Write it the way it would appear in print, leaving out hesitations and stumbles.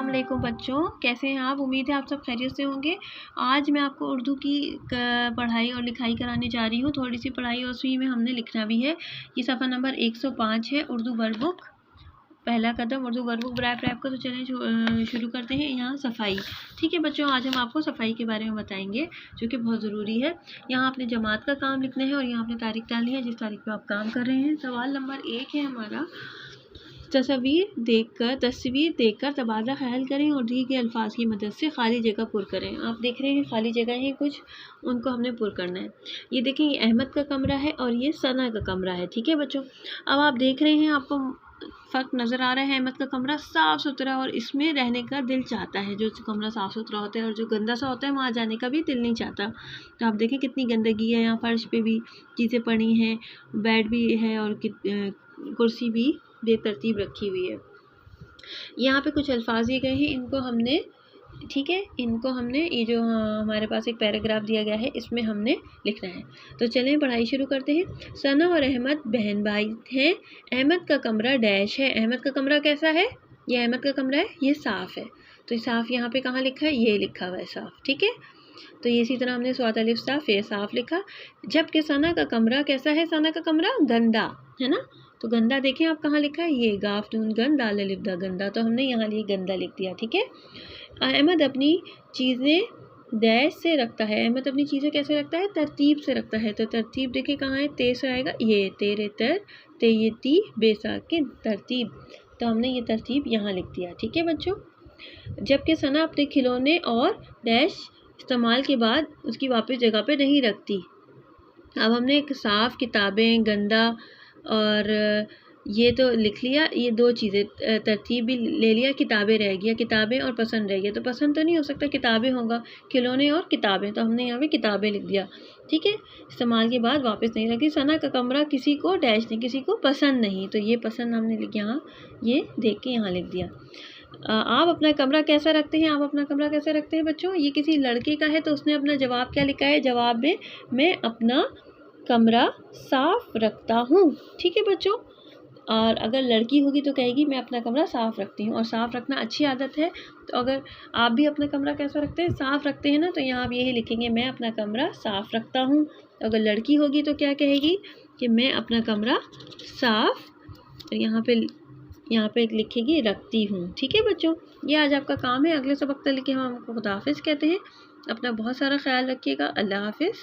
अस्सलाम वालेकुम बच्चों, कैसे हैं आप। उम्मीद है आप सब खैरियत से होंगे। आज मैं आपको उर्दू की पढ़ाई और लिखाई कराने जा रही हूँ। थोड़ी सी पढ़ाई और उसी में हमने लिखना भी है। ये सफ़ा नंबर 105 है, उर्दू वर्ड बुक। पहला कदम उर्दू वर्ड बुक बराए प्रैप का। तो चलें शुरू करते हैं। यहाँ सफाई, ठीक है बच्चों। आज हम आपको सफाई के बारे में बताएंगे जो कि बहुत ज़रूरी है। यहाँ आपने जमात का काम लिखना है और यहाँ आपने तारीख डालनी है जिस तारीख पे आप काम कर रहे हैं। सवाल नंबर 1 है हमारा, तस्वीर देखकर तबादला ख्याल करें और दिए गए अल्फाज की मदद से खाली जगह पुर करें। आप देख रहे हैं खाली जगह है कुछ, उनको हमने पुर करना है। ये देखें, ये अहमद का कमरा है और ये सना का कमरा है, ठीक है बच्चों। अब आप देख रहे हैं, आपको फ़र्क नज़र आ रहा है। अहमद का कमरा साफ़ सुथरा और इसमें रहने का दिल चाहता है। जो कमरा साफ़ सुथरा होता है और जो गंदा सा होता है वहाँ जाने का भी दिल नहीं चाहता। तो आप देखें कितनी गंदगी है। यहाँ फ़र्श पे भी चीज़ें पड़ी हैं, बेड भी है और कुर्सी भी बेतरतीब रखी हुई है। यहाँ पे कुछ अल्फाज दिए गए हैं, इनको हमने, ठीक है, इनको हमने, ये जो हमारे पास एक पैराग्राफ दिया गया है इसमें हमने लिखना है। तो चलें पढ़ाई शुरू करते हैं। सना और अहमद बहन भाई हैं। अहमद का कमरा डैश है। अहमद का कमरा कैसा है? ये अहमद का कमरा है, ये साफ़ है। तो ये साफ़ यहाँ पे कहाँ लिखा है? ये लिखा हुआ है साफ़, ठीक है। तो ये इसी तरह हमने स्वात अलिफ साफ़ ये साफ़ लिखा। जबकि सना का कमरा कैसा है? सना का कमरा गंदा है ना। तो गंदा देखें आप कहाँ लिखा है? ये गाफ नून गन दाल अलिफ दा गंदा। तो हमने यहाँ लिए गंदा लिख दिया, ठीक है। अहमद अपनी चीज़ें डैश से रखता है। अहमद अपनी चीज़ें कैसे रखता है? तरतीब से रखता है। तो तरतीब देखिए कहाँ है? ते से आएगा, ये तेरे तर ते ये ती बेसाकिन तरतीब। तो हमने ये तरतीब यहाँ लिख दिया, ठीक है बच्चों। जबकि सना अपने खिलौने और डैश इस्तेमाल के बाद उसकी वापस जगह पे नहीं रखती। अब हमने एक साफ़, किताबें, गंदा और ये तो लिख लिया। ये दो चीज़ें तरतीब भी ले लिया, किताबें रह गया, किताबें और पसंद रह गया। तो पसंद तो नहीं हो सकता, किताबें होगा, खिलौने और किताबें। तो हमने यहाँ पे किताबें लिख दिया, ठीक है। इस्तेमाल के बाद वापस नहीं रखी। सना का कमरा किसी को डैश नहीं, किसी को पसंद नहीं। तो ये पसंद हमने यहाँ ये देख के यहाँ लिख दिया। आप अपना कमरा कैसा रखते हैं? आप अपना कमरा कैसे रखते हैं बच्चों? ये किसी लड़के का है तो उसने अपना जवाब क्या लिखा है? जवाब में मैं अपना कमरा साफ़ रखता हूँ, ठीक है बच्चों। और अगर लड़की होगी तो कहेगी मैं अपना कमरा साफ़ रखती हूँ। और साफ़ रखना अच्छी आदत है। तो अगर आप भी अपना कमरा कैसा रखते हैं? साफ़ रखते हैं ना। तो यहाँ आप यही लिखेंगे, मैं अपना कमरा साफ़ रखता हूँ। अगर लड़की होगी तो क्या कहेगी कि मैं अपना कमरा साफ़, तो यहाँ पे लिखेगी रखती हूँ, ठीक है बच्चों। ये आज आपका काम है। अगले सबक तक लिखे हम आपको खुदा हाफिज़ कहते हैं। अपना बहुत सारा ख्याल रखिएगा। अल्लाह हाफिज़।